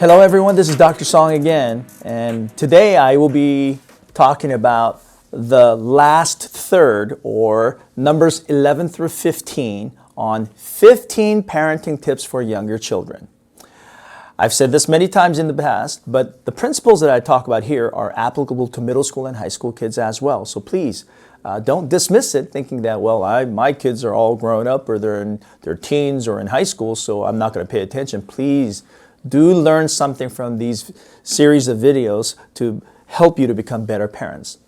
Hello everyone, this is Dr. Song again, and today I will be talking about the last third, or numbers 11 through 15, on 15 parenting tips for younger children. I've said this many times in the past, but the principles that I talk about here are applicable to middle school and high school kids as well. So please, don't dismiss it thinking that, well, my kids are all grown up, or they're in their teens or in high school, so I'm not going to pay attention. Please do learn something from these series of videos to help you to become better parents.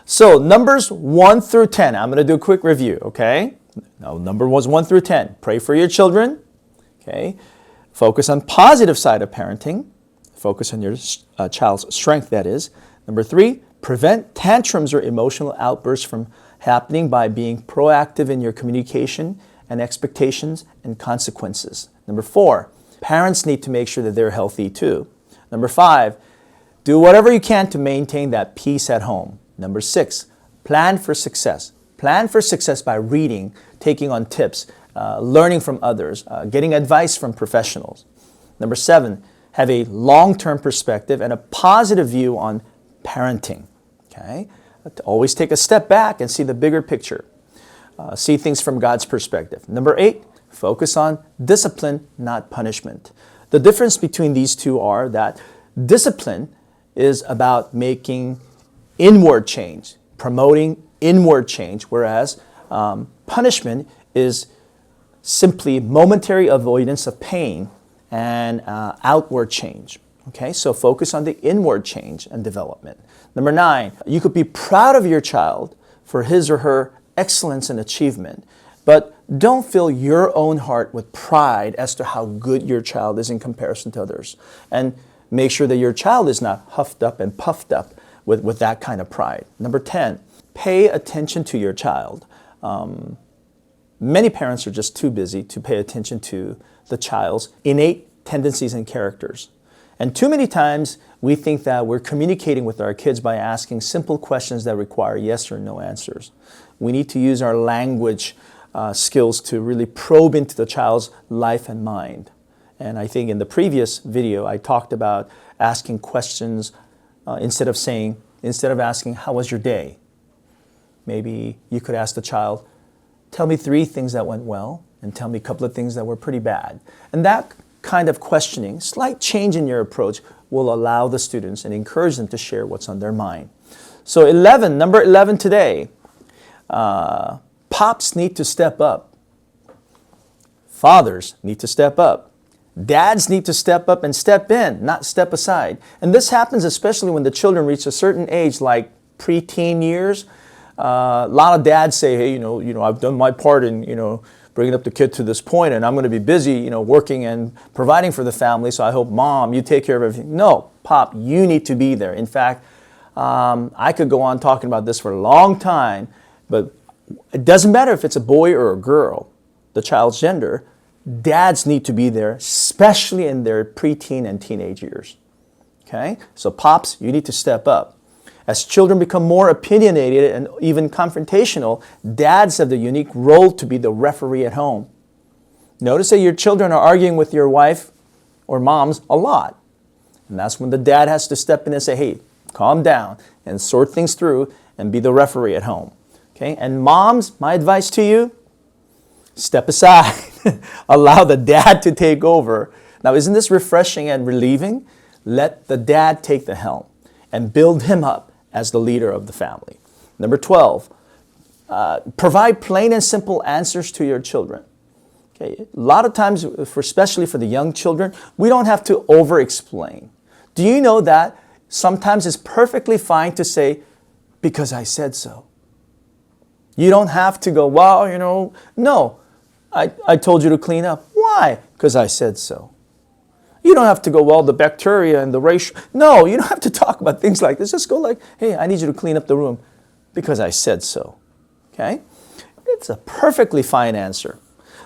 So numbers 1 through 10, I'm going to do a quick review, okay? Now, number 1 through 10, pray for your children, okay? Focus on positive side of parenting. Focus on your child's strength, that is. Number 3, prevent tantrums or emotional outbursts from happening by being proactive in your communication and expectations and consequences. Number 4, parents need to make sure that they're healthy too. Number 5, do whatever you can to maintain that peace at home. Number 6, plan for success. Plan for success by reading, taking on tips, learning from others, getting advice from professionals. Number 7, have a long-term perspective and a positive view on parenting. Okay? Always take a step back and see the bigger picture. See things from God's perspective. Number 8, focus on discipline, not punishment. The difference between these two are that discipline is about making inward change, promoting inward change, whereas punishment is simply momentary avoidance of pain and outward change. Okay, so focus on the inward change and development. Number 9, you could be proud of your child for his or her excellence and achievement, but don't fill your own heart with pride as to how good your child is in comparison to others. And make sure that your child is not huffed up and puffed up with that kind of pride. Number 10, pay attention to your child. Many parents are just too busy to pay attention to the child's innate tendencies and characters. And too many times we think that we're communicating with our kids by asking simple questions that require yes or no answers. We need to use our language skills to really probe into the child's life and mind. And I think in the previous video I talked about asking questions instead of asking, how was your day? Maybe you could ask the child, tell me 3 things that went well, and tell me a couple of things that were pretty bad. And that kind of questioning, slight change in your approach, will allow the students and encourage them to share what's on their mind. So number 11 today, pops need to step up. Fathers need to step up. Dads need to step up and step in, not step aside. And this happens especially when the children reach a certain age, like preteen years. A lot of dads say, hey, I've done my part in, bringing up the kid to this point, and I'm going to be busy, working and providing for the family, so I hope, Mom, you take care of everything. No, Pop, you need to be there. In fact, I could go on talking about this for a long time, but it doesn't matter if it's a boy or a girl, the child's gender, dads need to be there, especially in their preteen and teenage years. Okay? So pops, you need to step up. As children become more opinionated and even confrontational, dads have the unique role to be the referee at home. Notice that your children are arguing with your wife or moms a lot. And that's when the dad has to step in and say, hey, calm down and sort things through and be the referee at home. Okay? And moms, my advice to you, step aside. Allow the dad to take over. Now, isn't this refreshing and relieving? Let the dad take the helm and build him up as the leader of the family. Number 12, provide plain and simple answers to your children. Okay? A lot of times, especially for the young children, we don't have to over-explain. Do you know that sometimes it's perfectly fine to say, because I said so? You don't have to go, well, no, I told you to clean up. Why? Because I said so. You don't have to go, well, the bacteria and the ratio. No, you don't have to talk about things like this. Just go like, hey, I need you to clean up the room because I said so. Okay? It's a perfectly fine answer.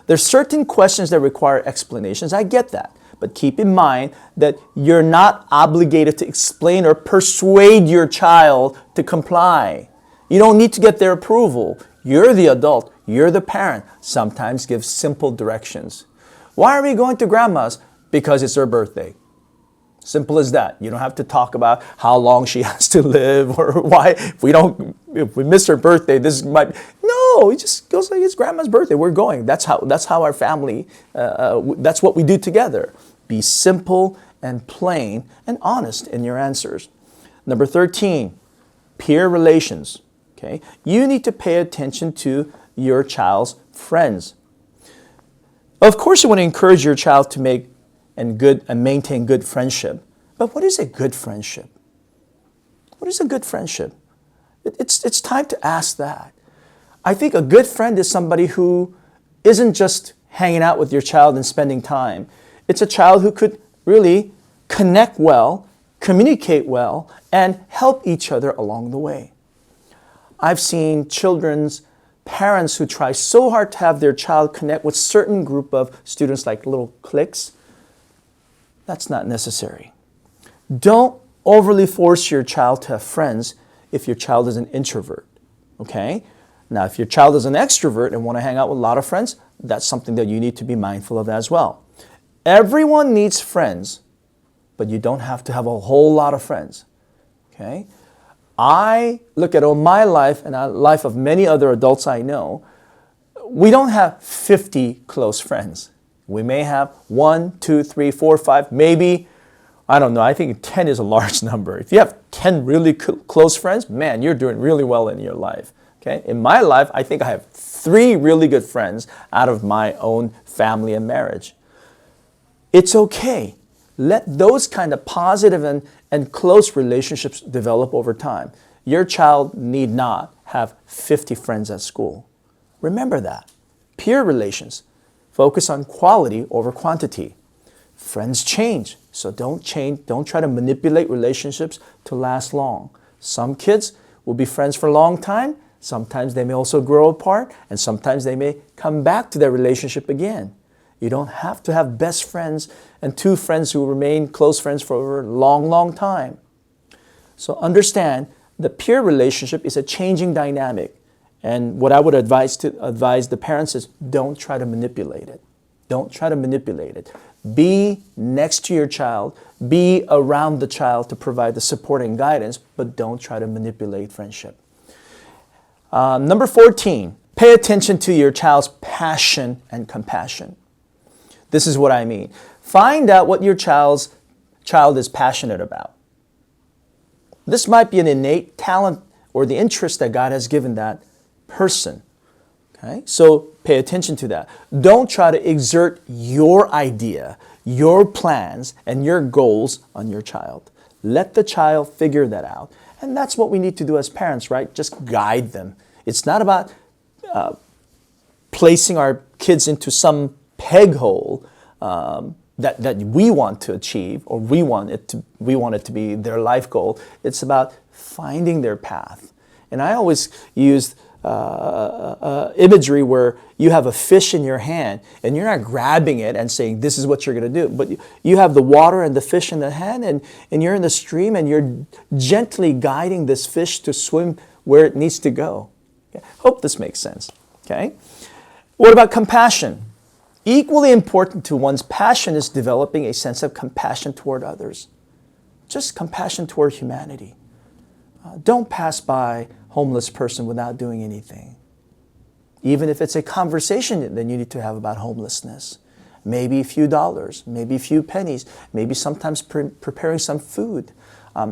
There's certain questions that require explanations. I get that. But keep in mind that you're not obligated to explain or persuade your child to comply. You don't need to get their approval. You're the adult. You're the parent. Sometimes give simple directions. Why are we going to grandma's? Because it's her birthday. Simple as that. You don't have to talk about how long she has to live or why if we miss her birthday, this might. No, it just goes like it's grandma's birthday. We're going. That's how our family. That's what we do together. Be simple and plain and honest in your answers. Number 13, peer relations. Okay, you need to pay attention to your child's friends. Of course, you want to encourage your child to make and maintain good friendship. But what is a good friendship? What is a good friendship? It's time to ask that. I think a good friend is somebody who isn't just hanging out with your child and spending time. It's a child who could really connect well, communicate well, and help each other along the way. I've seen children's parents who try so hard to have their child connect with certain group of students like little cliques. That's not necessary. Don't overly force your child to have friends if your child is an introvert, okay? Now, if your child is an extrovert and want to hang out with a lot of friends, that's something that you need to be mindful of as well. Everyone needs friends, but you don't have to have a whole lot of friends, okay? I look at my life and the life of many other adults I know. We don't have 50 close friends. We may have 1, 2, 3, 4, 5, maybe, I don't know, I think 10 is a large number. If you have 10 really close friends, man, you're doing really well in your life. Okay? In my life, I think I have 3 really good friends out of my own family and marriage. It's okay. Let those kind of positive and close relationships develop over time. Your child need not have 50 friends at school. Remember that. Peer relations. Focus on quality over quantity. Friends change, so don't try to manipulate relationships to last long. Some kids will be friends for a long time. Sometimes they may also grow apart, and sometimes they may come back to their relationship again. You don't have to have best friends and 2 friends who remain close friends for a long, long time. So understand the peer relationship is a changing dynamic. And what I would advise the parents is don't try to manipulate it. Don't try to manipulate it. Be next to your child. Be around the child to provide the support and guidance, but don't try to manipulate friendship. Number 14, pay attention to your child's passion and compassion. This is what I mean. Find out what your child is passionate about. This might be an innate talent or the interest that God has given that person. Okay? So pay attention to that. Don't try to exert your idea, your plans, and your goals on your child. Let the child figure that out. And that's what we need to do as parents, right? Just guide them. It's not about placing our kids into some peg hole that we want to achieve, or we want it to be their life goal. It's about finding their path. And I always use imagery where you have a fish in your hand and you're not grabbing it and saying this is what you're going to do, but you have the water and the fish in the hand, and you're in the stream and you're gently guiding this fish to swim where it needs to go. Okay? Hope this makes sense. Okay? What about compassion? Equally important to one's passion is developing a sense of compassion toward others. Just compassion toward humanity. Don't pass by a homeless person without doing anything. Even if it's a conversation that you need to have about homelessness. Maybe a few dollars, maybe a few pennies, maybe sometimes preparing some food.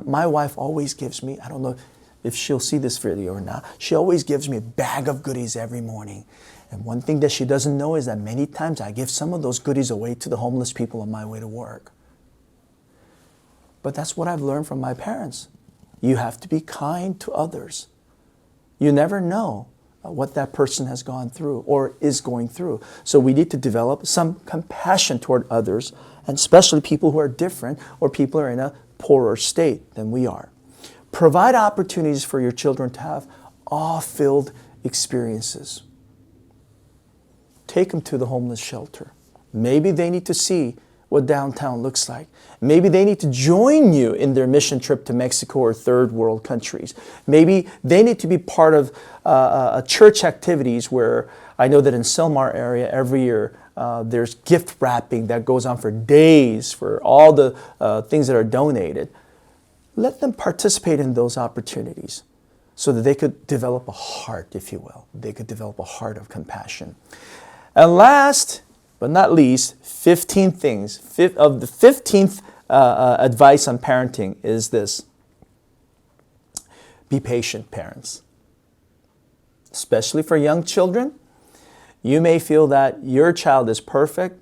My wife always gives me, I don't know if she'll see this video or not, she always gives me a bag of goodies every morning. And one thing that she doesn't know is that many times I give some of those goodies away to the homeless people on my way to work. But that's what I've learned from my parents. You have to be kind to others. You never know what that person has gone through or is going through. So we need to develop some compassion toward others, and especially people who are different or people who are in a poorer state than we are. Provide opportunities for your children to have awe-filled experiences. Take them to the homeless shelter. Maybe they need to see what downtown looks like. Maybe they need to join you in their mission trip to Mexico or third world countries. Maybe they need to be part of church activities where I know that in Selmar area every year there's gift wrapping that goes on for days for all the things that are donated. Let them participate in those opportunities so that they could develop a heart, if you will. They could develop a heart of compassion. And last but not least, 15 things. Of the 15th advice on parenting is this. Be patient, parents. Especially for young children. You may feel that your child is perfect,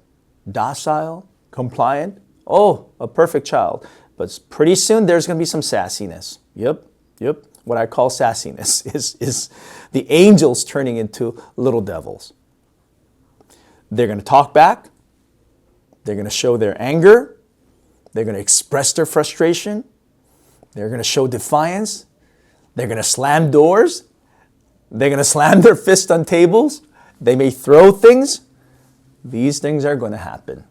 docile, compliant. Oh, a perfect child. But pretty soon there's going to be some sassiness. Yep. What I call sassiness is the angels turning into little devils. They're going to talk back. They're going to show their anger. They're going to express their frustration. They're going to show defiance. They're going to slam doors. They're going to slam their fist on tables. They may throw things. These things are going to happen.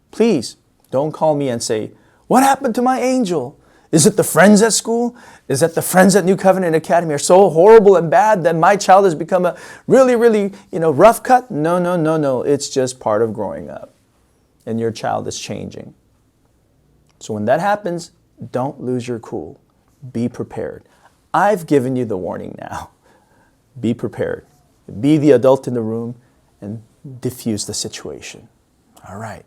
Please don't call me and say, "What happened to my angel? Is it the friends at school? Is it the friends at New Covenant Academy are so horrible and bad that my child has become a really, rough cut?" No. It's just part of growing up. And your child is changing. So when that happens, don't lose your cool. Be prepared. I've given you the warning now. Be prepared. Be the adult in the room and diffuse the situation. All right.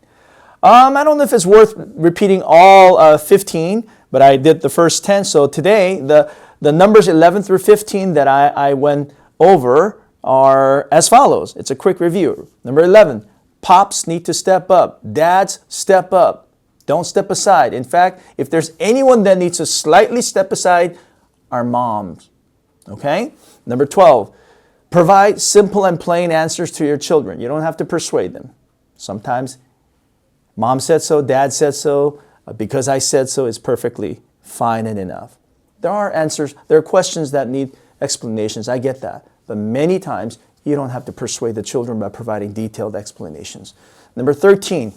I don't know if it's worth repeating all 15, but I did the first 10. So today, the numbers 11 through 15 that I went over are as follows. It's a quick review. Number 11, pops need to step up. Dads, step up. Don't step aside. In fact, if there's anyone that needs to slightly step aside, our moms. Okay? Number 12, provide simple and plain answers to your children. You don't have to persuade them. Sometimes mom said so, dad said so, because I said so is perfectly fine and enough. There are answers, there are questions that need explanations. I get that. But many times, you don't have to persuade the children by providing detailed explanations. Number 13,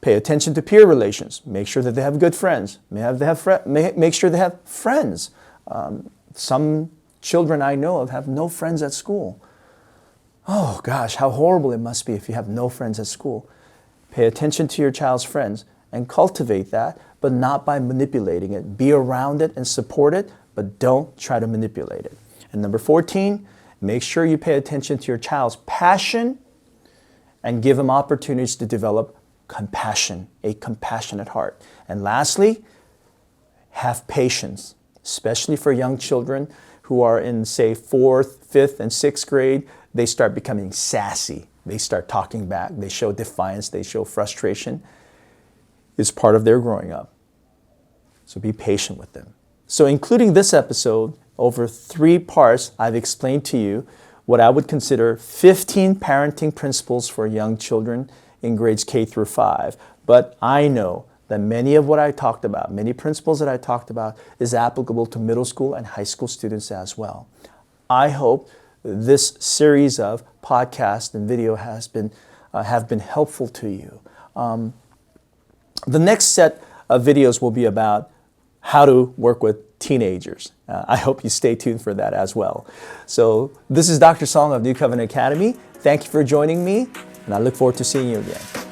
pay attention to peer relations. Make sure that they have good friends. Make sure they have friends. Some children I know of have no friends at school. Oh gosh, how horrible it must be if you have no friends at school. Pay attention to your child's friends and cultivate that, but not by manipulating it. Be around it and support it, but don't try to manipulate it. And number 14, make sure you pay attention to your child's passion and give them opportunities to develop compassion, a compassionate heart. And lastly, have patience, especially for young children who are in, say, 4th, 5th, and 6th grade. They start becoming sassy. They start talking back. They show defiance. They show frustration. It's part of their growing up. So be patient with them. So including this episode, over 3 parts, I've explained to you what I would consider 15 parenting principles for young children in grades K through 5. But I know that many of what I talked about, many principles that I talked about, is applicable to middle school and high school students as well. I hope this series of podcasts and video have been helpful to you. The next set of videos will be about how to work with teenagers. I hope you stay tuned for that as well. So this is Dr. Song of New Covenant Academy. Thank you for joining me, and I look forward to seeing you again.